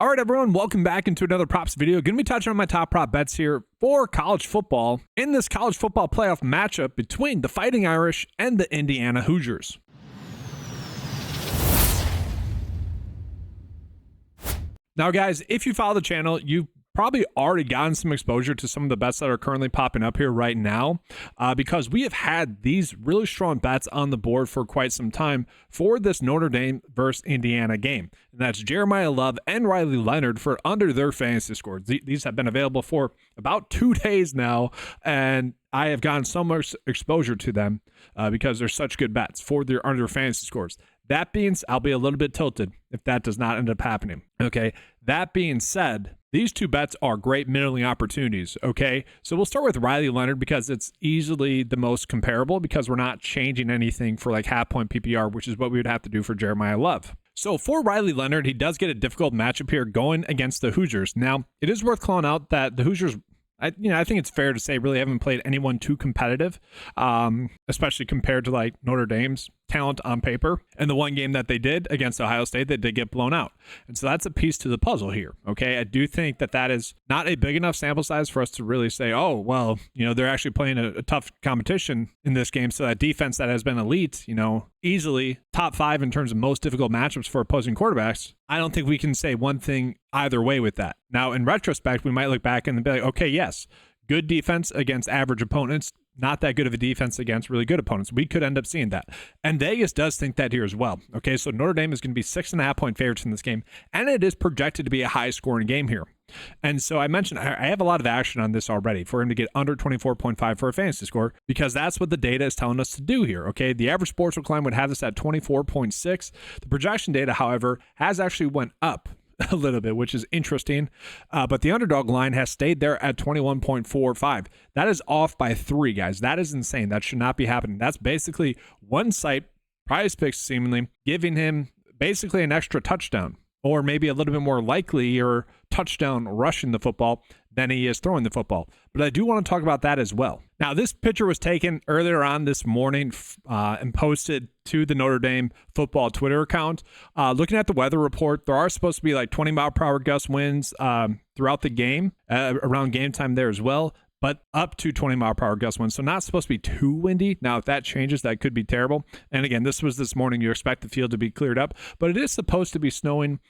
All right, everyone, welcome back into another props video. Going to be touching on my top prop bets here for college football in this college football playoff matchup between the Fighting Irish and the Indiana Hoosiers. Now, guys, if you follow the channel, you've probably already gotten some exposure to some of the bets that are currently popping up here right now because we have had these really strong bets on the board for quite some time for this Notre Dame versus Indiana game. And that's Jeremiah Love and Riley Leonard for under their fantasy scores. These have been available for about 2 days now, and I have gotten so much exposure to them because they're such good bets for their under fantasy scores. That being said, I'll be a little bit tilted if that does not end up happening. Okay. That being said, these 2 bets are great middling opportunities. Okay. So we'll start with Riley Leonard because it's easily the most comparable because we're not changing anything for like half point PPR, which is what we would have to do for Jeremiah Love. So for Riley Leonard, he does get a difficult matchup here going against the Hoosiers. Now, it is worth calling out that the Hoosiers, I think it's fair to say, really haven't played anyone too competitive, especially compared to like Notre Dame's talent on paper. And the one game that they did against Ohio State, they did get blown out. And so that's a piece to the puzzle here. Okay. I do think that that is not a big enough sample size for us to really say, oh, well, they're actually playing a tough competition in this game. So that defense that has been elite, easily top 5 in terms of most difficult matchups for opposing quarterbacks. I don't think we can say one thing either way with that. Now, in retrospect, we might look back and be like, okay, yes, good defense against average opponents, not that good of a defense against really good opponents. We could end up seeing that. And Vegas does think that here as well. Okay, so Notre Dame is going to be 6.5 point favorites in this game, and it is projected to be a high scoring game here. And so I mentioned I have a lot of action on this already for him to get under 24.5 for a fantasy score because that's what the data is telling us to do here. Okay, the average sportsbook line would have this at 24.6. The projection data, however, has actually went up a little bit, which is interesting. But the underdog line has stayed there at 21.45. That is off by 3, guys. That is insane. That should not be happening. That's basically one site, PrizePicks, seemingly giving him basically an extra touchdown, or maybe a little bit more likely or touchdown rushing the football than he is throwing the football. But I do want to talk about that as well. Now, this picture was taken earlier on this morning and posted to the Notre Dame football Twitter account. Looking at the weather report, there are supposed to be like 20-mile-per-hour gust winds throughout the game, around game time there as well, but up to 20-mile-per-hour gust winds. So not supposed to be too windy. Now, if that changes, that could be terrible. And again, this was this morning. You expect the field to be cleared up, but it is supposed to be snowing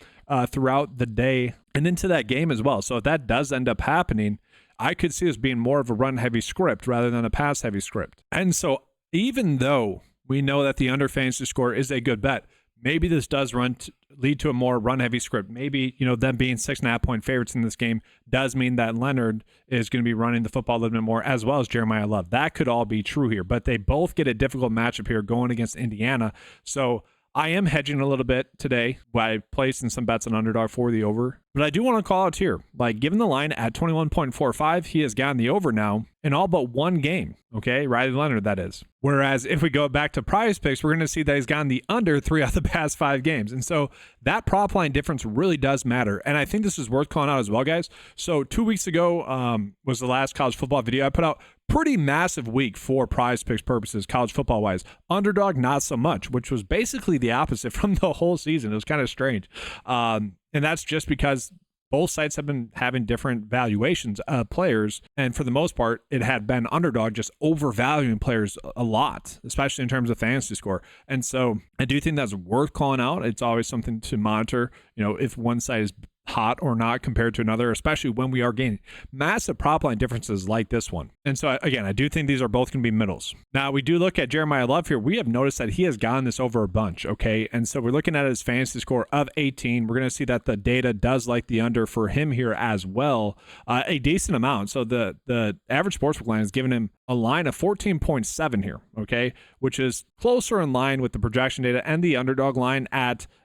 throughout the day and into that game as well. So if that does end up happening, I could see this being more of a run-heavy script rather than a pass-heavy script. And so even though we know that the under fantasy score is a good bet, maybe this does lead to a more run-heavy script. Maybe, them being 6.5 point favorites in this game does mean that Leonard is going to be running the football a little bit more, as well as Jeremiah Love. That could all be true here, but they both get a difficult matchup here going against Indiana. So I am hedging a little bit today by placing some bets on underdog for the over. But I do want to call out here, like given the line at 21.45, he has gotten the over now in all but one game. Okay, Riley Leonard, that is. Whereas if we go back to PrizePicks, we're going to see that he's gotten the under 3 out of the past 5 games. And so that prop line difference really does matter. And I think this is worth calling out as well, guys. So 2 weeks ago was the last college football video I put out. Pretty massive week for PrizePicks purposes, college football wise. Underdog, not so much, which was basically the opposite from the whole season. It was kind of strange. And that's just because both sites have been having different valuations of players. And for the most part, it had been underdog just overvaluing players a lot, especially in terms of fantasy score. And so I do think that's worth calling out. It's always something to monitor, if one site is hot or not compared to another, especially when we are gaining massive prop line differences like this one. And so again, I do think these are both going to be middles. Now we do look at Jeremiah Love here. We have noticed that he has gotten this over a bunch. Okay. And so we're looking at his fantasy score of 18. We're going to see that the data does like the under for him here as well. A decent amount. So the average sportsbook line is giving him a line of 14.7 here. Okay. Which is closer in line with the projection data and the underdog line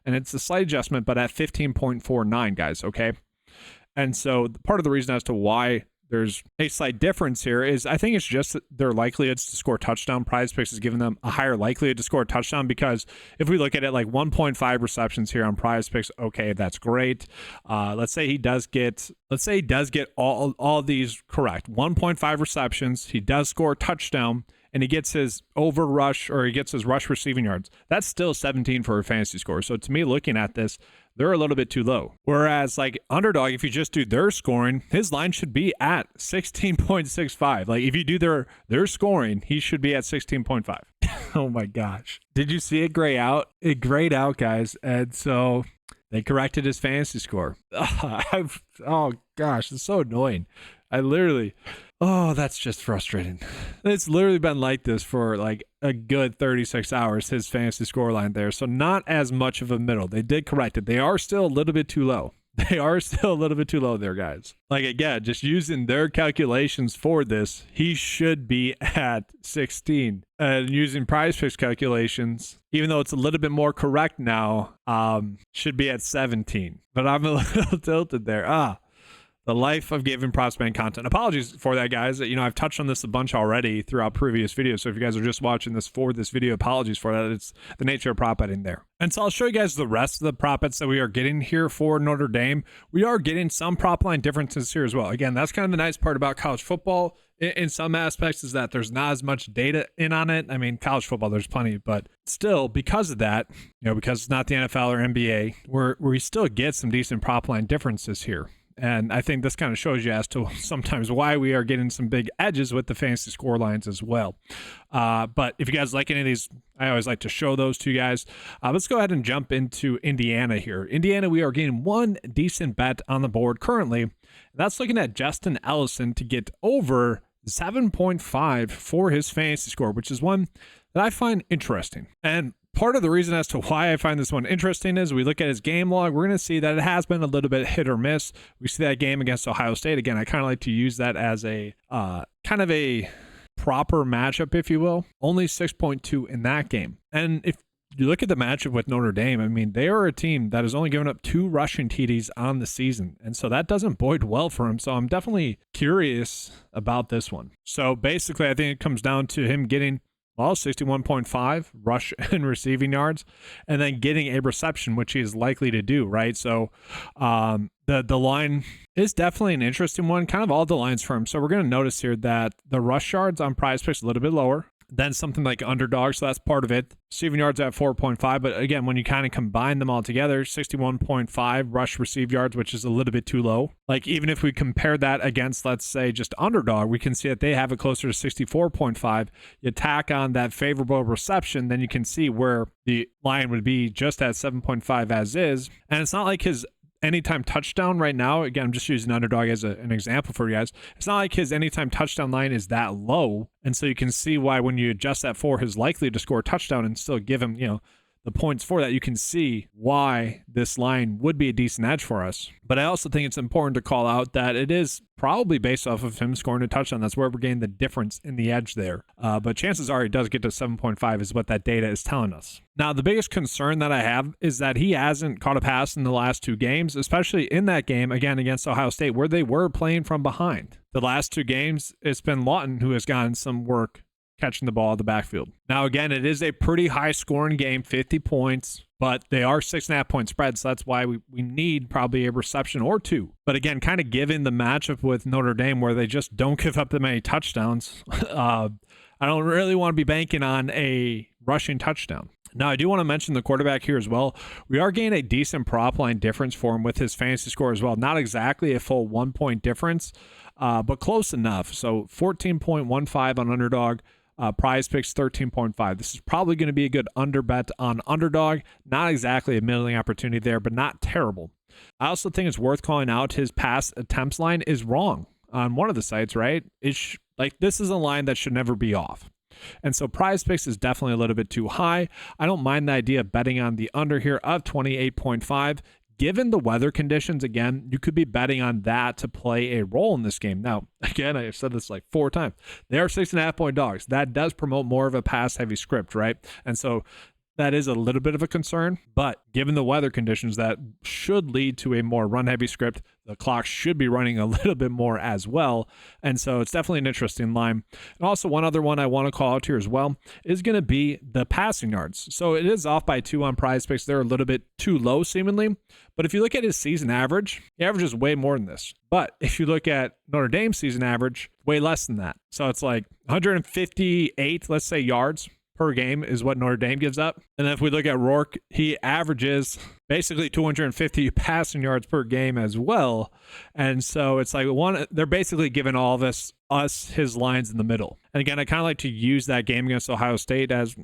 and it's a slight adjustment, but at 15.49, guys. Okay. And so part of the reason as to why there's a slight difference here is I think it's just their likelihoods to score touchdown. PrizePicks is giving them a higher likelihood to score a touchdown because if we look at it like 1.5 receptions here on PrizePicks, okay, that's great. Let's say he does get all these correct. 1.5 receptions, he does score a touchdown, and he gets his over rush or he gets his rush receiving yards. That's still 17 for a fantasy score. So to me, looking at this, they're a little bit too low. Whereas like Underdog, if you just do their scoring, his line should be at 16.65. Like if you do their scoring, he should be at 16.5. Oh my gosh. Did you see it gray out? It grayed out, guys. And so they corrected his fantasy score. Oh gosh, it's so annoying. That's just frustrating. It's literally been like this for like a good 36 hours, his fantasy score line there. So not as much of a middle. They did correct it. They are still a little bit too low. They are still a little bit too low there, guys. Like, again, just using their calculations for this, he should be at 16. And using PrizePicks calculations, even though it's a little bit more correct now, should be at 17. But I'm a little tilted there. The life of giving props betting content. Apologies for that, guys. I've touched on this a bunch already throughout previous videos. So if you guys are just watching this for this video, apologies for that. It's the nature of prop betting there. And so I'll show you guys the rest of the prop bets that we are getting here for Notre Dame. We are getting some prop line differences here as well. Again, that's kind of the nice part about college football in some aspects, is that there's not as much data in on it. I mean, college football, there's plenty, but still, because of that, because it's not the NFL or NBA, we still get some decent prop line differences here. And I think this kind of shows you as to sometimes why we are getting some big edges with the fantasy score lines as well. But if you guys like any of these, I always like to show those to you guys. Let's go ahead and jump into Indiana here. Indiana, we are getting one decent bet on the board currently. That's looking at Justin Ellison to get over 7.5 for his fantasy score, which is one that I find interesting. And part of the reason as to why I find this one interesting is we look at his game log, we're going to see that it has been a little bit hit or miss. We see that game against Ohio State. Again, I kind of like to use that as a kind of a proper matchup, if you will. Only 6.2 in that game. And if you look at the matchup with Notre Dame, I mean, they are a team that has only given up 2 rushing TDs on the season. And so that doesn't bode well for him. So I'm definitely curious about this one. So basically, I think it comes down to him getting 61.5 rush and receiving yards, and then getting a reception, which he is likely to do, right? So the line is definitely an interesting one, kind of all the lines for him. So we're going to notice here that the rush yards on PrizePicks a little bit lower than something like Underdog, so that's part of it. Receiving yards at 4.5, but again, when you kind of combine them all together, 61.5 rush received yards, which is a little bit too low. Like, even if we compare that against, let's say, just Underdog, we can see that they have it closer to 64.5. You tack on that favorable reception, then you can see where the line would be just at 7.5 as is. And it's not like his anytime touchdown right now, again, I'm just using Underdog as an example for you guys. It's not like his anytime touchdown line is that low. And so you can see why when you adjust that for his likely to score a touchdown and still give him, the points for that, you can see why this line would be a decent edge for us. But I also think it's important to call out that it is probably based off of him scoring a touchdown. That's where we're getting the difference in the edge there. But chances are he does get to 7.5 is what that data is telling us. Now, the biggest concern that I have is that he hasn't caught a pass in the last 2 games, especially in that game, again, against Ohio State, where they were playing from behind. The last 2 games, it's been Lawton who has gotten some work catching the ball at the backfield. Now, again, it is a pretty high-scoring game, 50 points, but they are 6.5-point spreads, so that's why we need probably a reception or 2. But again, kind of given the matchup with Notre Dame where they just don't give up that many touchdowns, I don't really want to be banking on a rushing touchdown. Now, I do want to mention the quarterback here as well. We are getting a decent prop line difference for him with his fantasy score as well. Not exactly a full 1-point difference, but close enough. So 14.15 on Underdog. PrizePicks 13.5. This is probably going to be a good under bet on Underdog. Not exactly a middling opportunity there, but not terrible. I also think it's worth calling out his pass attempts line is wrong on one of the sites, right? This is a line that should never be off. And so PrizePicks is definitely a little bit too high. I don't mind the idea of betting on the under here of 28.5. Given the weather conditions, again, you could be betting on that to play a role in this game. Now, again, I've said this like 4 times. They are 6.5-point dogs. That does promote more of a pass-heavy script, right? And so that is a little bit of a concern, but given the weather conditions, that should lead to a more run-heavy script. The clock should be running a little bit more as well, and so it's definitely an interesting line. And also, one other one I want to call out here as well is going to be the passing yards. So it is off by 2 on PrizePicks. They're a little bit too low, seemingly, but if you look at his season average, he averages way more than this. But if you look at Notre Dame's season average, way less than that. So it's like 158, let's say, yards per game is what Notre Dame gives up. And then if we look at Rourke, he averages basically 250 passing yards per game as well. And so it's like they're basically giving all of us his lines in the middle. And again, I kind of like to use that game against Ohio State as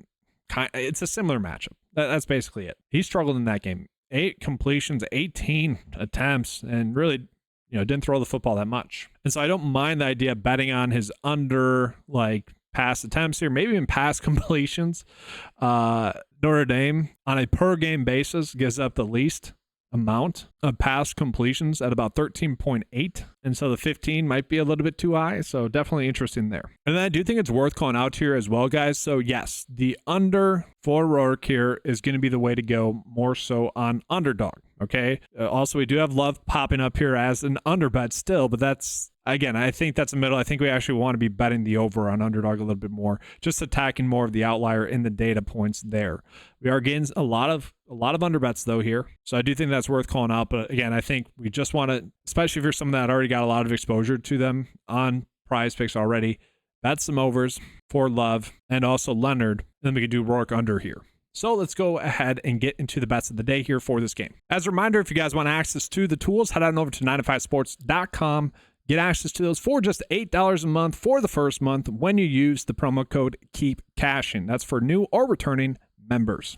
it's a similar matchup. That's basically it. He struggled in that game. 8 completions, 18 attempts, and really, didn't throw the football that much. And so I don't mind the idea of betting on his under pass attempts here, maybe even pass completions. Notre Dame on a per game basis gives up the least amount of pass completions at about 13.8, and so the 15 might be a little bit too high, so definitely interesting there. And then I do think it's worth calling out here as well, guys. So yes, the under for Rourke here is going to be the way to go, more so on underdog. Okay, also we do have Love popping up here as an under bet still, but that's, again, I think that's a middle. I think we actually want to be betting the over on underdog a little bit more, just attacking more of the outlier in the data points there. We are getting a lot of under bets though here, so I do think that's worth calling out. But again, I think we just want to, especially if you're someone that already got a lot of exposure to them on PrizePicks already, bet some overs for Love and also Leonard. Then we could do Rourke under here. So let's go ahead and get into the bets of the day here for this game. As a reminder, if you guys want access to the tools, head on over to 9to5sports.com. Get access to those for just $8 a month for the first month when you use the promo code KEEPCASHING. That's for new or returning members.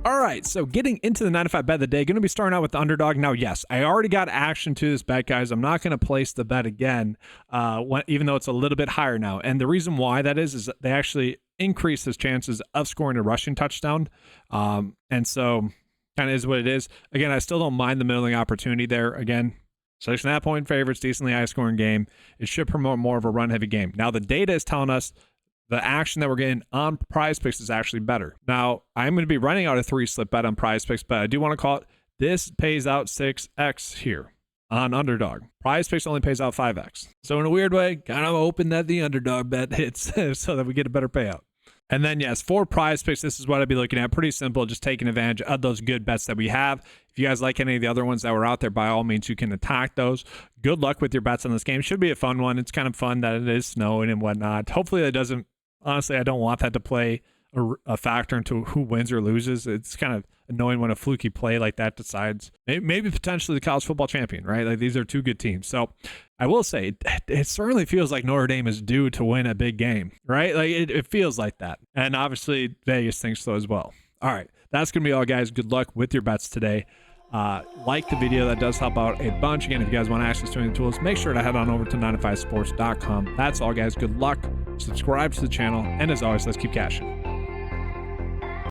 All right, so getting into the 9-to-5 bet of the day, going to be starting out with the underdog. Now, yes, I already got action to this bet, guys. I'm not going to place the bet again, even though it's a little bit higher now. And the reason why that is that they actually increase his chances of scoring a rushing touchdown. And so kind of is what it is. Again, I still don't mind the middling opportunity there. Again, 6.5 point favorites, decently high scoring game. It should promote more of a run heavy game. Now, the data is telling us the action that we're getting on PrizePicks is actually better. Now, I'm going to be running out a 3-slip bet on PrizePicks, but I do want to call it, this pays out 6x here on underdog. PrizePicks only pays out 5x. So in a weird way, kind of hoping that the underdog bet hits so that we get a better payout. And then, yes, for PrizePicks, this is what I'd be looking at. Pretty simple, just taking advantage of those good bets that we have. If you guys like any of the other ones that were out there, by all means, you can attack those. Good luck with your bets on this game. Should be a fun one. It's kind of fun that it is snowing and whatnot. Hopefully that doesn't, honestly, I don't want that to play a factor into who wins or loses. It's kind of annoying when a fluky play like that decides maybe potentially the college football champion, right? Like, these are two good teams. So I will say it certainly feels like Notre Dame is due to win a big game, right? Like it feels like that. And obviously Vegas thinks so as well. All right, that's going to be all, guys. Good luck with your bets today. Like the video, that does help out a bunch. Again, if you guys want access to any tools, make sure to head on over to 9to5sports.com. That's all, guys. Good luck. Subscribe to the channel. And as always, let's keep cashing.